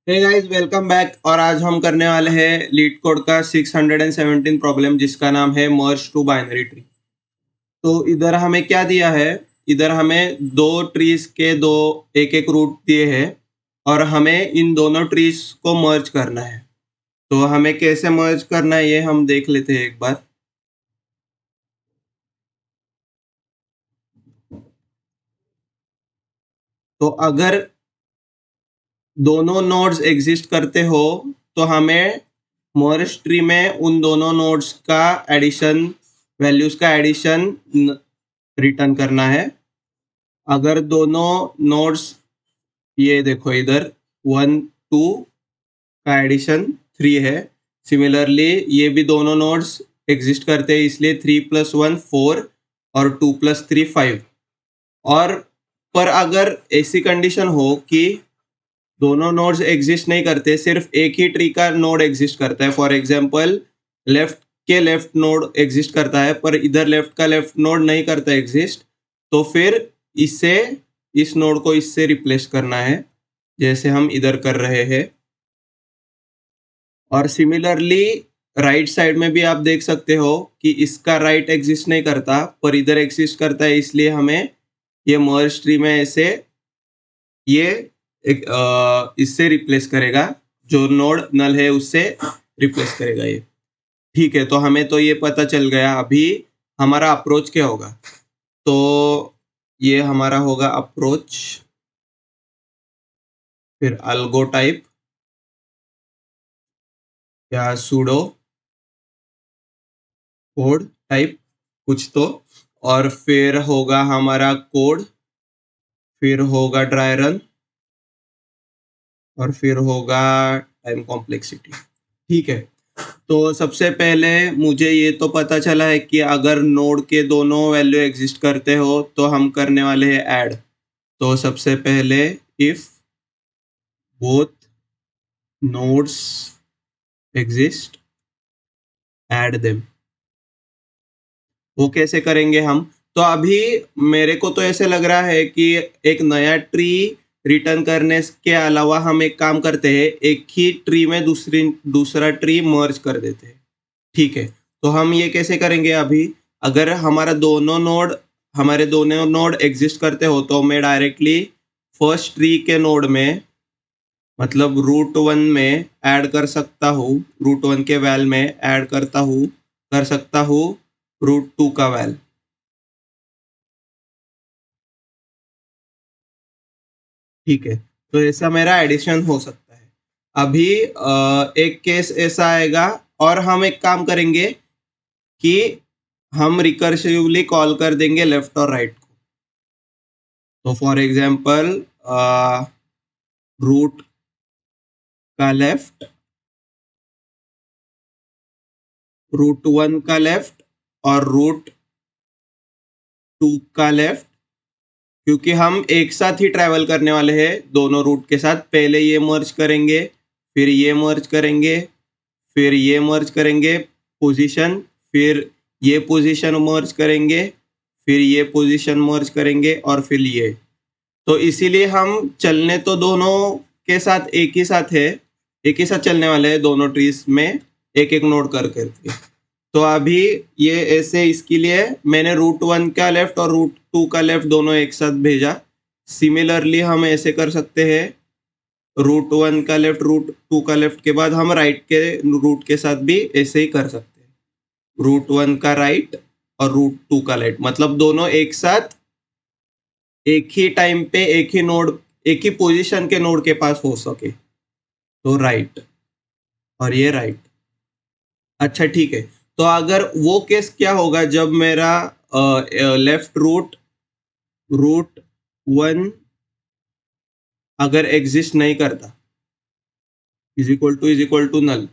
Hey guys, welcome back. और आज हम करने वाले हैं लीड कोड का 617 प्रॉब्लम जिसका नाम है मर्ज टू बाइनरी ट्री। तो इधर हमें क्या दिया है? इधर हमें दो ट्रीज के दो एक एक रूट दिए हैं और हमें इन दोनों ट्रीज को मर्ज करना है। तो हमें कैसे मर्ज करना है ये हम देख लेते हैं एक बार। तो अगर दोनों नोड्स एग्जिस्ट करते हो तो हमें मर्ज ट्री में उन दोनों नोड्स का एडिशन, वैल्यूज का एडिशन रिटर्न करना है। अगर दोनों नोड्स, ये देखो इधर 1 2 का एडिशन 3 है। सिमिलरली ये भी दोनों नोड्स एग्जिस्ट करते हैं, इसलिए 3 + 1 4 और 2 + 3 5। और पर अगर ऐसी कंडीशन हो कि दोनों नोड्स एग्जिस्ट नहीं करते, सिर्फ एक ही ट्री का नोड एग्जिस्ट करता है। फॉर एग्जांपल लेफ्ट के लेफ्ट नोड एग्जिस्ट करता है पर इधर लेफ्ट का लेफ्ट नोड नहीं करता एग्जिस्ट, तो फिर इससे इस नोड को इससे रिप्लेस करना है जैसे हम इधर कर रहे हैं। और सिमिलरली राइट साइड में भी आप देख सकते हो कि इसका राइट एग्जिस्ट नहीं करता पर इधर एग्जिस्ट करता है, इसलिए हमें ये मर्ज ट्री में ऐसे ये इससे रिप्लेस करेगा, जो नोड नल है उससे रिप्लेस करेगा ये। ठीक है, तो हमें तो ये पता चल गया। अभी हमारा अप्रोच क्या होगा? तो ये हमारा होगा अप्रोच, फिर अल्गो टाइप या सूडो कोड टाइप कुछ तो, और फिर होगा हमारा कोड, फिर होगा ड्राई रन, और फिर होगा टाइम कॉम्प्लेक्सिटी। ठीक है, तो सबसे पहले मुझे ये तो पता चला है कि अगर नोड के दोनों वैल्यू एग्जिस्ट करते हो तो हम करने वाले हैं ऐड। तो सबसे पहले if both nodes exist add them. वो कैसे करेंगे हम? तो अभी मेरे को तो ऐसे लग रहा है कि एक नया ट्री रिटर्न करने के अलावा हम एक काम करते हैं, एक ही ट्री में दूसरा ट्री मर्ज कर देते हैं। ठीक है, तो हम ये कैसे करेंगे? अभी अगर हमारे दोनों नोड एग्जिस्ट करते हो तो मैं डायरेक्टली फर्स्ट ट्री के नोड में, मतलब रूट 1 में ऐड कर सकता हूँ, रूट 1 के वैल में ऐड कर सकता हूँ रूट 2 का वैल। ठीक है, तो ऐसा मेरा एडिशन हो सकता है। अभी एक केस ऐसा आएगा और हम एक काम करेंगे कि हम रिकर्सिवली कॉल कर देंगे लेफ्ट और राइट को। तो फॉर एग्जांपल रूट का लेफ्ट, रूट 1 का लेफ्ट और रूट 2 का लेफ्ट, क्योंकि हम एक साथ ही ट्रैवल करने वाले हैं दोनों रूट के साथ। पहले ये मर्ज करेंगे, फिर ये मर्ज करेंगे, फिर ये मर्ज करेंगे पोजीशन, फिर ये पोजीशन मर्ज करेंगे, फिर ये पोजीशन मर्ज करेंगे और फिर ये। तो इसीलिए हम चलने तो दोनों के साथ एक ही साथ चलने वाले हैं दोनों ट्रीज में, एक एक नोड कर करके। तो अभी ये ऐसे, इसके लिए मैंने रूट 1 का लेफ्ट और रूट 2 का लेफ्ट दोनों एक साथ भेजा। सिमिलरली हम ऐसे कर सकते हैं, रूट 1 का लेफ्ट रूट 2 का लेफ्ट के बाद हम राइट के रूट के साथ भी ऐसे ही कर सकते हैं, रूट 1 का राइट और रूट 2 का राइट, मतलब दोनों एक साथ एक ही टाइम पे एक ही नोड, एक ही पोजीशन के नोड के पास हो सके। तो राइट और ये राइट। अच्छा ठीक है, तो अगर वो केस क्या होगा जब मेरा लेफ्ट रूट 1 अगर एग्जिस्ट नहीं करता, इज इक्वल टू नल,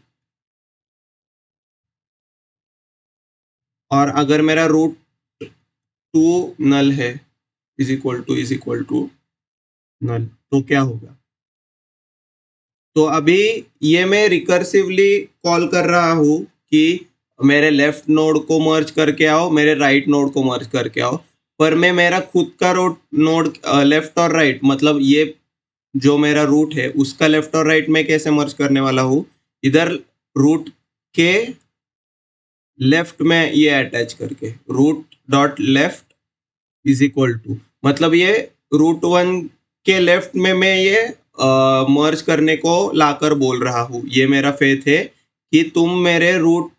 और अगर मेरा रूट 2 नल है, इज इक्वल टू नल, तो क्या होगा? तो अभी ये मैं रिकर्सिवली कॉल कर रहा हूँ कि मेरे लेफ्ट नोड को मर्ज करके आओ, मेरे राइट नोड को मर्ज करके आओ, पर मैं मेरा खुद का नोड लेफ्ट और राइट, मतलब ये जो मेरा रूट है उसका लेफ्ट और राइट में कैसे मर्ज करने वाला हूँ, इधर रूट के लेफ्ट में ये अटैच करके root dot left is equal to, मतलब ये रूट वन के लेफ्ट में मैं ये मर्ज करने को लाकर बोल रहा हूँ। ये मेरा फेथ है कि तुम मेरे रूट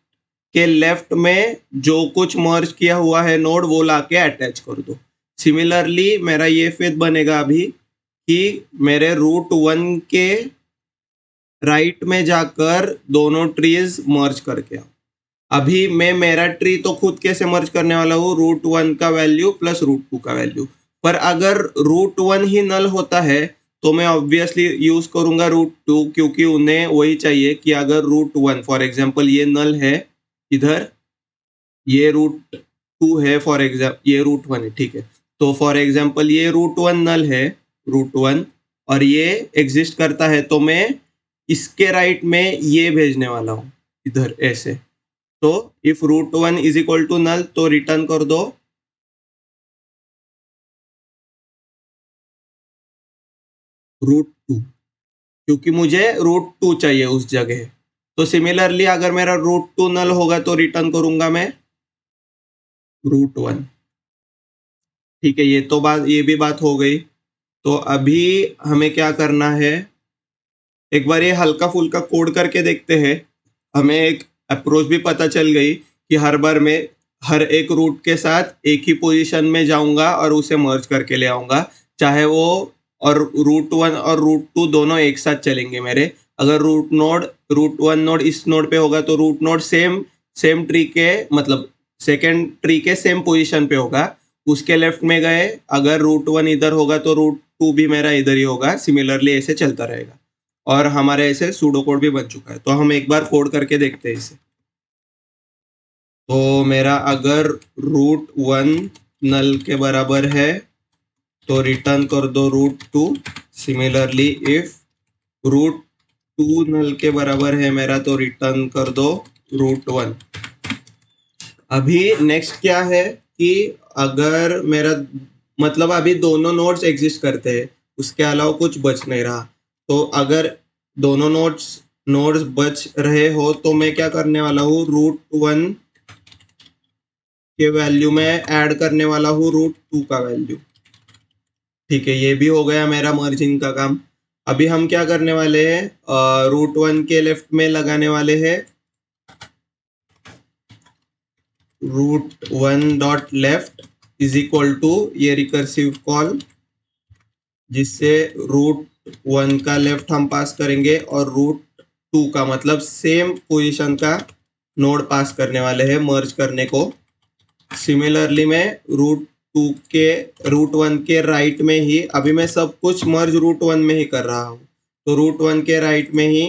के लेफ्ट में जो कुछ मर्ज किया हुआ है नोड वो लाके अटैच कर दो। सिमिलरली मेरा ये फेथ बनेगा अभी कि मेरे रूट वन के राइट में जाकर दोनों ट्रीज मर्ज करके आओ। अभी मैं मेरा ट्री तो खुद कैसे मर्ज करने वाला हूँ, रूट वन का वैल्यू प्लस रूट टू का वैल्यू। पर अगर रूट वन ही नल होता है तो मैं ऑब्वियसली यूज करूंगा रूट टू, क्योंकि उन्हें वही चाहिए कि अगर रूट वन फॉर एग्जाम्पल ये नल है, इधर ये रूट टू है, फॉर एग्जाम्पल ये रूट वन है, ठीक है। तो फॉर एग्जाम्पल ये रूट वन नल है, रूट वन, और ये एग्जिस्ट करता है, तो मैं इसके राइट में ये भेजने वाला हूँ इधर ऐसे। तो if root one is equal to null तो रिटर्न कर दो रूट टू, क्योंकि मुझे रूट टू चाहिए उस जगह। तो सिमिलरली अगर मेरा रूट टू नल होगा तो रिटर्न करूंगा मैं रूट वन। ठीक है, ये भी बात हो गई। तो अभी हमें क्या करना है, एक बार ये हल्का फुल्का कोड करके देखते हैं। हमें एक अप्रोच भी पता चल गई कि हर बार मैं हर एक रूट के साथ एक ही पोजीशन में जाऊंगा और उसे मर्ज करके ले आऊंगा, चाहे वो और रूट वन और रूट टू दोनों एक साथ चलेंगे मेरे। अगर रूट वन नोड इस नोड पे होगा तो root node same same tree के मतलब सेकेंड ट्री के सेम पोजीशन पे होगा, उसके लेफ्ट में गए। अगर रूट वन इधर होगा तो रूट टू भी मेरा इधर ही होगा। सिमिलरली ऐसे चलता रहेगा और हमारे ऐसे सूडो कोड भी बन चुका है। तो हम एक बार कोड करके देखते हैं इसे। तो मेरा अगर रूट वन नल के बराबर है तो रिटर्न कर दो root two. Similarly if root two null के बराबर है मेरा तो रिटर्न कर दो रूट वन। अभी नेक्स्ट क्या है कि अगर मेरा मतलब अभी दोनों नोड्स एग्जिस्ट करते हैं, उसके अलावा कुछ बच नहीं रहा। तो अगर दोनों नोड्स बच रहे हो तो मैं क्या करने वाला हूँ, रूट वन के वैल्यू में ऐड करने वाला हूँ रूट टू का वैल्यू। ठीक है, ये भी हो गया मेरा मर्जिंग का काम। अभी हम क्या करने वाले हैं, रूट वन के लेफ्ट में लगाने वाले हैं root one dot left is equal to ये रिकर्सिव कॉल, जिससे रूट वन का लेफ्ट हम पास करेंगे और रूट टू का मतलब सेम पोजीशन का नोड पास करने वाले हैं मर्ज करने को। सिमिलरली मैं रूट वन के राइट में ही अभी मैं सब कुछ मर्ज रूट वन में ही कर रहा हूँ। तो रूट वन के राइट में ही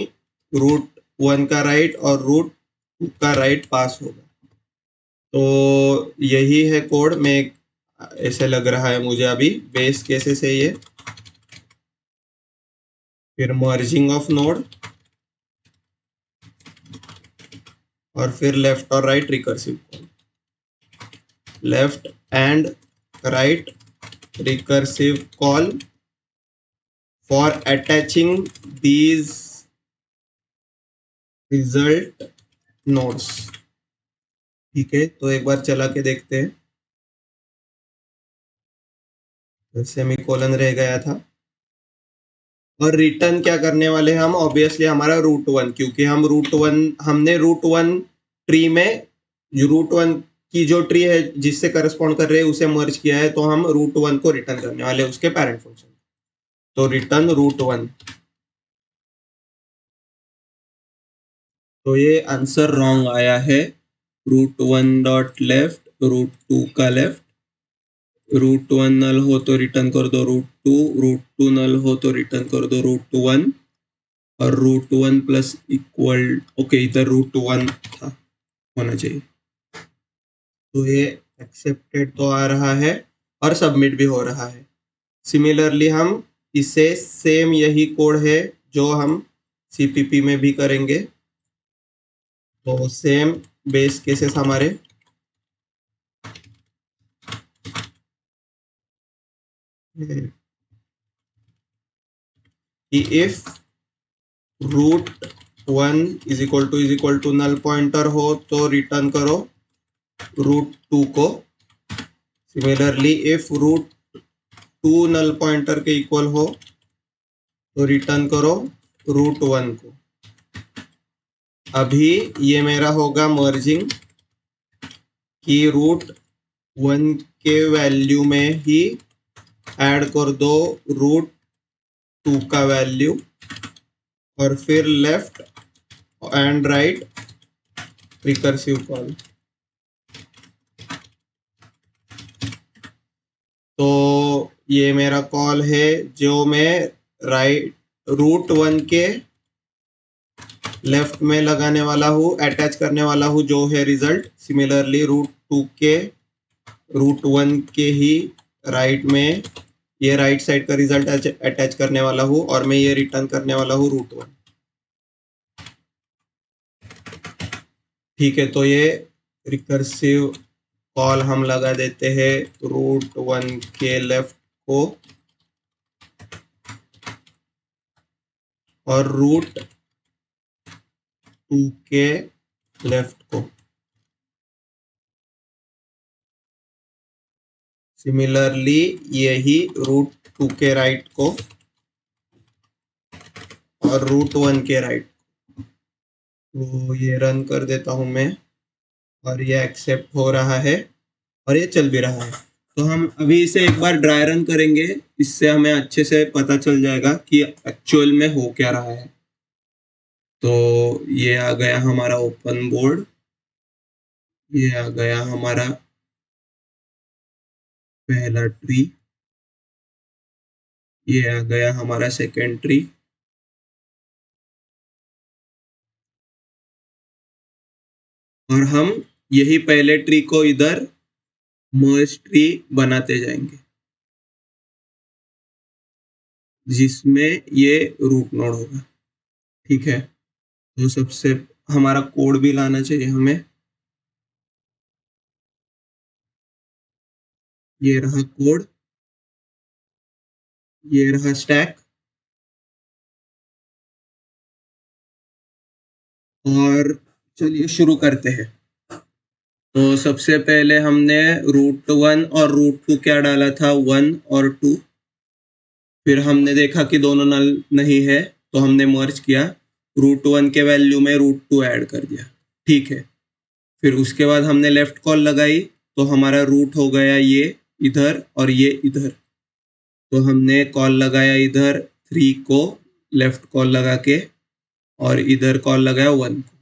रूट वन का राइट और रूट टू का राइट पास होगा। तो यही है कोड में, ऐसे लग रहा है मुझे अभी बेस केसेस है ये। फिर मर्जिंग ऑफ नोड और फिर लेफ्ट और right recursive call, left and right recursive call for attaching these result nodes। ठीक है, तो एक बार चला के देखते हैं। सेमीकोलन रह गया था और रिटर्न क्या करने वाले हैं हम, ऑब्वियसली हमारा रूट वन, क्योंकि हमने रूट वन ट्री में जो रूट वन की जो ट्री है जिससे करस्पॉन्ड कर रहे हैं उसे मर्ज किया है, तो हम रूट वन को रिटर्न करने वाले हैं उसके पेरेंट फंक्शन। तो रिटर्न रूट वन। तो ये आंसर रॉन्ग आया है। Root one dot left root two का लेफ्ट, रूट वन नल हो तो रिटर्न कर दो रूट टू नल हो तो रिटर्न कर दो रूट वन, और root one plus equal, okay इधर रूट वन था होना चाहिए। तो ये एक्सेप्टेड तो आ रहा है और सबमिट भी हो रहा है। सिमिलरली हम इसे सेम यही कोड है जो हम सीपीपी में भी करेंगे। तो सेम बेस केसेस हमारे कि if root 1 is equal to null pointer हो तो रिटर्न करो रूट 2 को। Similarly if root 2 null pointer के इक्वल हो तो रिटर्न करो रूट 1 को। अभी ये मेरा होगा मर्जिंग कि रूट 1 के वैल्यू में ही ऐड कर दो रूट 2 का वैल्यू और फिर left and right recursive call. तो ये मेरा कॉल है जो मैं राइट रूट 1 के लेफ्ट में लगाने वाला हूँ, अटैच करने वाला हूँ जो है रिजल्ट। सिमिलरली रूट 2 के रूट 1 के ही राइट में ये राइट साइड का रिजल्ट अटैच करने वाला हूँ और मैं ये रिटर्न करने वाला हूँ रूट 1। ठीक है, तो ये रिकर्सिव कॉल हम लगा देते हैं रूट 1 के लेफ्ट को और रूट 2 के लेफ्ट को। सिमिलरली यही रूट 2 के राइट को और रूट 1 के राइट। तो ये रन कर देता हूं मैं और ये एक्सेप्ट हो रहा है और ये चल भी रहा है। तो हम अभी इसे एक बार ड्राई रन करेंगे, इससे हमें अच्छे से पता चल जाएगा कि एक्चुअल में हो क्या रहा है। तो ये आ गया हमारा ओपन बोर्ड, ये आ गया हमारा पहला ट्री, ये आ गया हमारा सेकेंड ट्री और हम यही पहले ट्री को इधर मर्ज ट्री बनाते जाएंगे जिसमें ये रूट नोड होगा। ठीक है, तो सबसे हमारा कोड भी लाना चाहिए हमें। ये रहा कोड, ये रहा स्टैक और चलिए शुरू करते हैं। तो सबसे पहले हमने रूट 1 और रूट 2 क्या डाला था, 1 और 2। फिर हमने देखा कि दोनों नल नहीं है तो हमने मर्ज किया, रूट 1 के वैल्यू में रूट 2 ऐड कर दिया। ठीक है, फिर उसके बाद हमने लेफ्ट कॉल लगाई तो हमारा रूट हो गया ये इधर और ये इधर। तो हमने कॉल लगाया इधर 3 को लेफ्ट कॉल लगा के और इधर कॉल लगाया 1 को।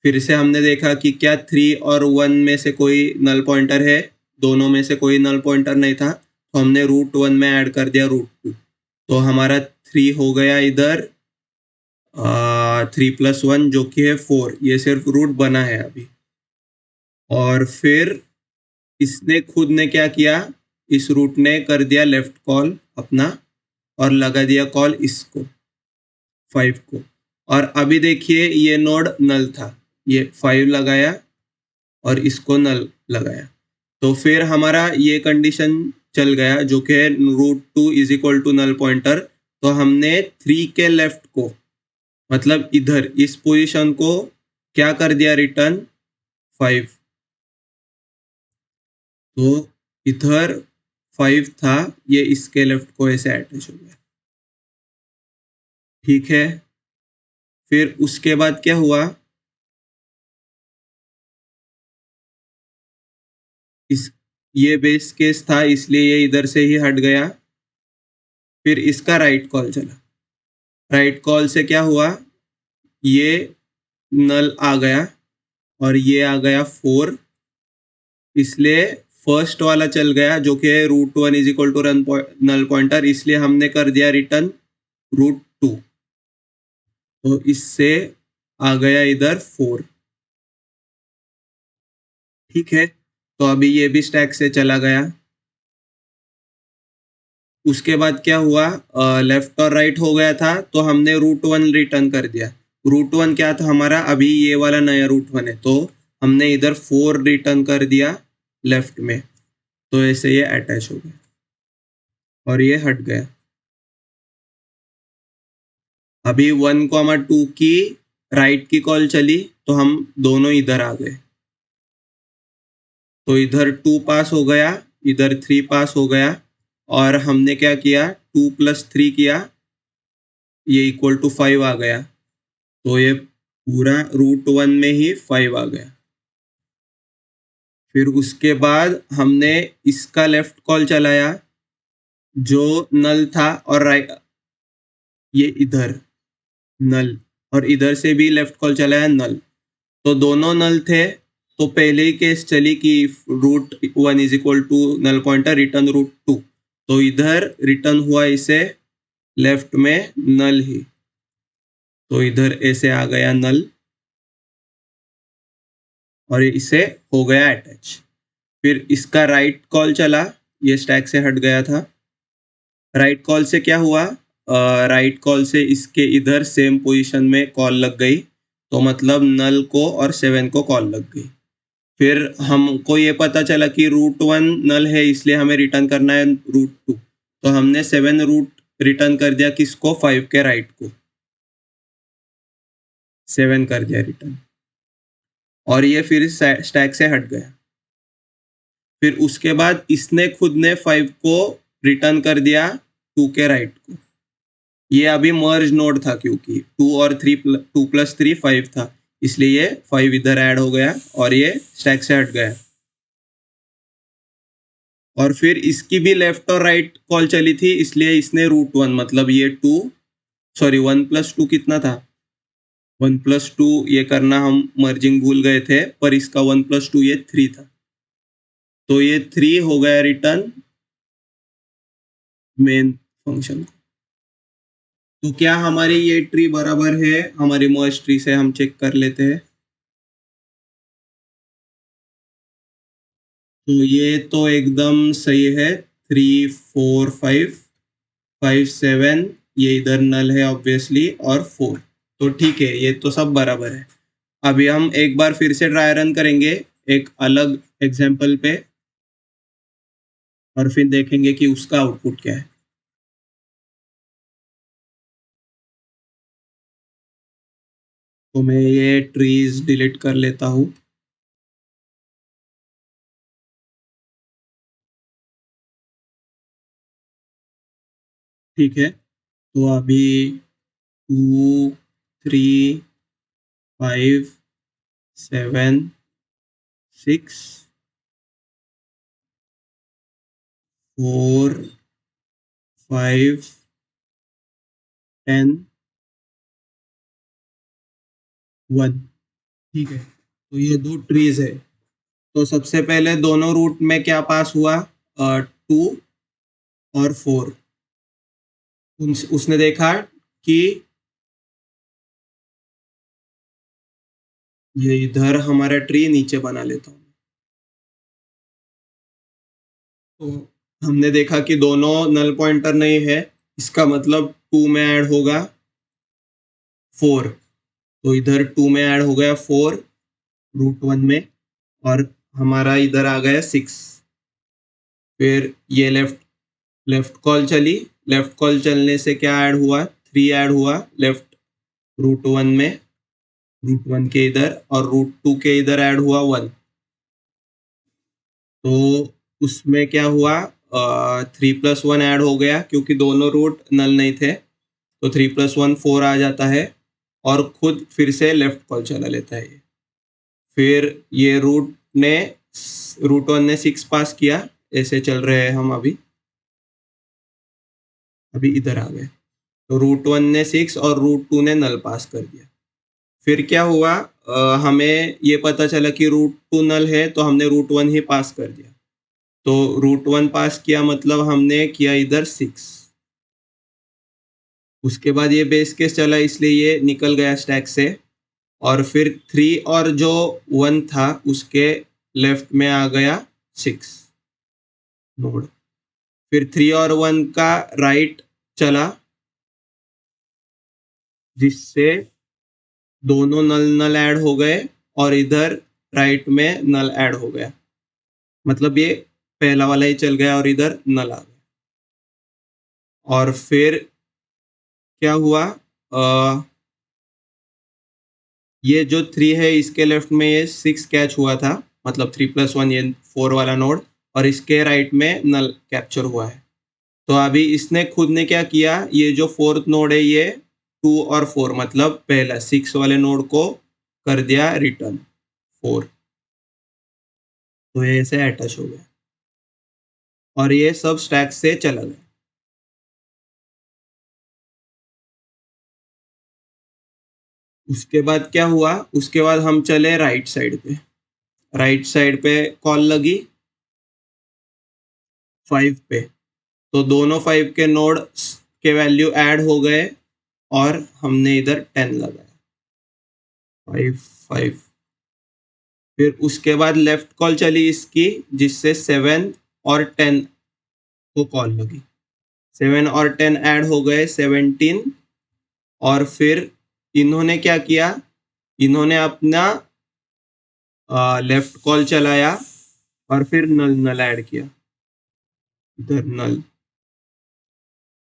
फिर से हमने देखा कि क्या 3 और 1 में से कोई नल पॉइंटर है, दोनों में से कोई नल पॉइंटर नहीं था तो हमने रूट 1 में ऐड कर दिया रूट 2। तो हमारा 3 हो गया इधर 3 + 1 जो कि है 4। ये सिर्फ रूट बना है अभी। और फिर इसने खुद ने क्या किया, इस रूट ने कर दिया लेफ्ट कॉल अपना और लगा दिया कॉल इसको 5 को। और अभी देखिए ये नोड नल था, ये 5 लगाया और इसको नल लगाया। तो फिर हमारा ये कंडीशन चल गया जो कि root 2 is equal to null pointer. तो हमने 3 के लेफ्ट को मतलब इधर इस पोजीशन को क्या कर दिया, रिटर्न 5। तो इधर 5 था, ये इसके लेफ्ट को ऐसे अटैच हो गया। ठीक है, फिर उसके बाद क्या हुआ, इस ये बेस केस था इसलिए ये इधर से ही हट गया। फिर इसका राइट कॉल चला, राइट कॉल से क्या हुआ, ये नल आ गया और ये आ गया 4, इसलिए फर्स्ट वाला चल गया जो कि है root 1 is equal to null pointer, इसलिए हमने कर दिया रिटर्न रूट 2। तो इससे आ गया इधर 4। ठीक है, तो अभी ये भी स्टैक से चला गया। उसके बाद क्या हुआ, लेफ्ट और राइट हो गया था तो हमने रूट 1 रिटर्न कर दिया। रूट 1 क्या था हमारा, अभी ये वाला नया रूट 1 है तो हमने इधर 4 रिटर्न कर दिया लेफ्ट में। तो ऐसे ये अटैच हो गया और ये हट गया। अभी 1,2 की राइट की कॉल चली तो हम दोनों इधर आ गए, तो इधर 2 पास हो गया, इधर 3 पास हो गया, और हमने क्या किया, 2 + 3 किया, ये इक्वल टू 5 आ गया, तो ये पूरा √1 में ही 5 आ गया। फिर उसके बाद हमने इसका लेफ्ट कॉल चलाया जो नल था, और राइट ये इधर नल, और इधर से भी लेफ्ट कॉल चलाया नल, तो दोनों नल थे। तो पहले ही केस चली कि √1 is equal to null pointer return √2, तो इधर रिटर्न हुआ इसे लेफ्ट में नल ही, तो इधर ऐसे आ गया नल और इसे हो गया अटैच। फिर इसका राइट कॉल चला, ये स्टैक से हट गया था। राइट कॉल से क्या हुआ, राइट कॉल से इसके इधर सेम पोजीशन में कॉल लग गई, तो मतलब नल को और 7 को कॉल लग गई। फिर हमको ये पता चला कि √1 नल है, इसलिए हमें रिटर्न करना है √2, तो हमने 7 रूट रिटर्न कर दिया, किसको, 5 के राइट को 7 कर दिया रिटर्न, और ये फिर स्टैक से हट गया। फिर उसके बाद इसने खुद ने 5 को रिटर्न कर दिया 2 के राइट को। ये अभी मर्ज नोड था, क्योंकि 2 और 3 2 + 3 5 था, इसलिए ये 5 इधर ऐड हो गया और ये स्टैक से हट गया। और फिर इसकी भी लेफ्ट और राइट कॉल चली थी, इसलिए इसने √1 मतलब ये 1 + 2 कितना था, 1 + 2 ये करना हम मर्जिंग भूल गए थे, पर इसका 1 + 2 ये 3 था, तो ये 3 हो गया रिटर्न मेन फंक्शन को। तो क्या हमारी ये ट्री बराबर है हमारी मर्ज ट्री से, हम चेक कर लेते हैं। तो ये तो एकदम सही है, 3 4 5 5 7, ये इधर नल है ऑब्वियसली, और 4, तो ठीक है, ये तो सब बराबर है। अभी हम एक बार फिर से ट्राई रन करेंगे एक अलग एग्जाम्पल पे, और फिर देखेंगे कि उसका आउटपुट क्या है। तो मैं ये ट्रीज डिलीट कर लेता हूँ। ठीक है, तो अभी 2 3 5 7 6 4 5 10 1, ठीक है, तो ये दो ट्रीज है। तो सबसे पहले दोनों रूट में क्या पास हुआ, 2 और 4। उसने देखा कि ये इधर हमारा ट्री नीचे बना लेता हूँ, तो हमने देखा कि दोनों नल पॉइंटर नहीं है, इसका मतलब 2 में ऐड होगा 4, तो इधर 2 में ऐड हो गया 4 √1 में, और हमारा इधर आ गया 6। फिर ये लेफ्ट लेफ्ट कॉल चली, लेफ्ट कॉल चलने से क्या ऐड हुआ, 3 ऐड हुआ लेफ्ट √1 में, √1 के इधर, और √2 के इधर ऐड हुआ 1, तो उसमें क्या हुआ, 3 + 1 ऐड हो गया, क्योंकि दोनों रूट नल नहीं थे, तो 3 + 1 4 आ जाता है, और खुद फिर से लेफ्ट कॉल चला लेता है। फिर ये √1 ने 6 पास किया, ऐसे चल रहे हैं हम अभी इधर आ गए, तो √1 ने 6 और √2 ने नल पास कर दिया। फिर क्या हुआ, हमें ये पता चला कि √2 नल है, तो हमने √1 ही पास कर दिया, तो √1 पास किया मतलब हमने किया इधर 6। उसके बाद ये बेस केस चला, इसलिए ये निकल गया स्टैक से, और फिर 3 और जो 1 था उसके लेफ्ट में आ गया 6 नोड। फिर 3 और 1 का राइट चला, जिससे दोनों नल नल ऐड हो गए, और इधर राइट में नल ऐड हो गया, मतलब ये पहला वाला ही चल गया और इधर नल आ गया। और फिर क्या हुआ, ये जो 3 है इसके लेफ्ट में ये 6 कैच हुआ था, मतलब 3+1 ये 4 वाला नोड, और इसके राइट में नल कैप्चर हुआ है। तो अभी इसने खुद ने क्या किया, ये जो फोर्थ नोड है ये 2 और 4 मतलब पहला 6 वाले नोड को कर दिया रिटर्न 4, तो ये ऐसे अटैच हो गया और ये सब स्टैक से चला गया। उसके बाद क्या हुआ, उसके बाद हम चले राइट साइड पे। राइट साइड पे कॉल लगी 5 पे, तो दोनों 5 के नोड के वैल्यू ऐड हो गए और हमने इधर 10 लगाया, 5 5। फिर उसके बाद लेफ्ट कॉल चली इसकी, जिससे 7 और 10 को कॉल लगी। 7 और 10 ऐड हो गए 17, और फिर इन्होंने क्या किया, इन्होंने अपना लेफ्ट कॉल चलाया और फिर नल नल ऐड किया इधर नल,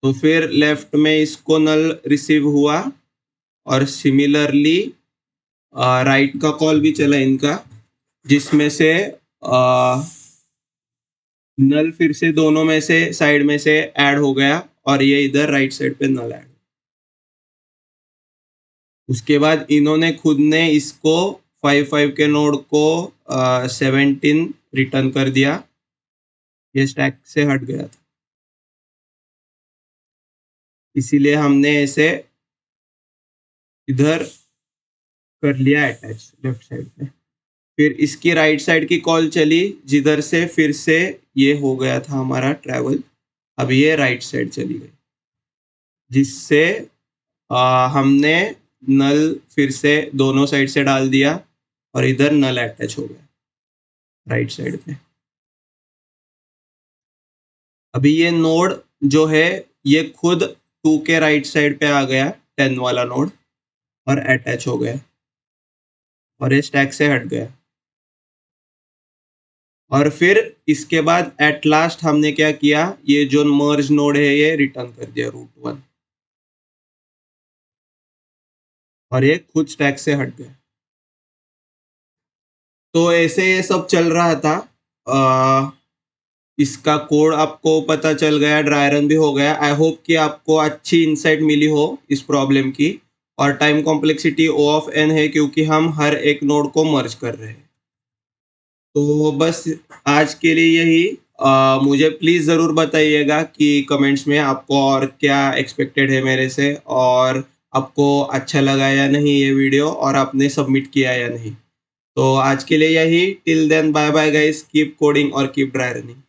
तो फिर लेफ्ट में इसको नल रिसीव हुआ और सिमिलरली राइट का कॉल भी चला इनका, जिसमें से नल फिर से दोनों में से साइड में से ऐड हो गया और ये इधर राइट साइड पे नल ऐड। उसके बाद इन्होंने खुद ने इसको 5 के नोड को 17 रिटर्न कर दिया, ये स्टैक से हट गया था, इसीलिए हमने इसे इधर कर लिया अटैच लेफ्ट साइड पे। फिर इसकी राइट साइड की कॉल चली, जिधर से फिर से ये हो गया था हमारा ट्रैवल, अब ये राइट साइड चली गई, जिससे हमने नल फिर से दोनों साइड से डाल दिया और इधर नल अटैच हो गया राइट साइड पे। अभी ये नोड जो है ये खुद 2 के राइट साइड पे आ गया, 10 वाला नोड, और अटैच हो गया और ये स्टैक से हट गया। और फिर इसके बाद एट लास्ट हमने क्या किया, ये जो मर्ज नोड है ये रिटर्न कर दिया रूट 1 और ये खुद स्टैक से हट गया। तो ऐसे ये सब चल रहा था। इसका कोड आपको पता चल गया, ड्राई रन भी हो गया। आई होप कि आपको अच्छी इंसाइट मिली हो इस प्रॉब्लम की। और time complexity O of n है, क्योंकि हम हर एक नोड को मर्ज कर रहे हैं। तो बस आज के लिए यही। मुझे प्लीज़ ज़रूर बताइएगा कि कमेंट्स में आपको और क्या एक्सपेक्टेड है मेरे से, और आपको अच्छा लगा या नहीं ये वीडियो, और आपने सबमिट किया या नहीं। तो आज के लिए यही। Till then bye bye guys, keep coding और कीप ड्राई रनिंग।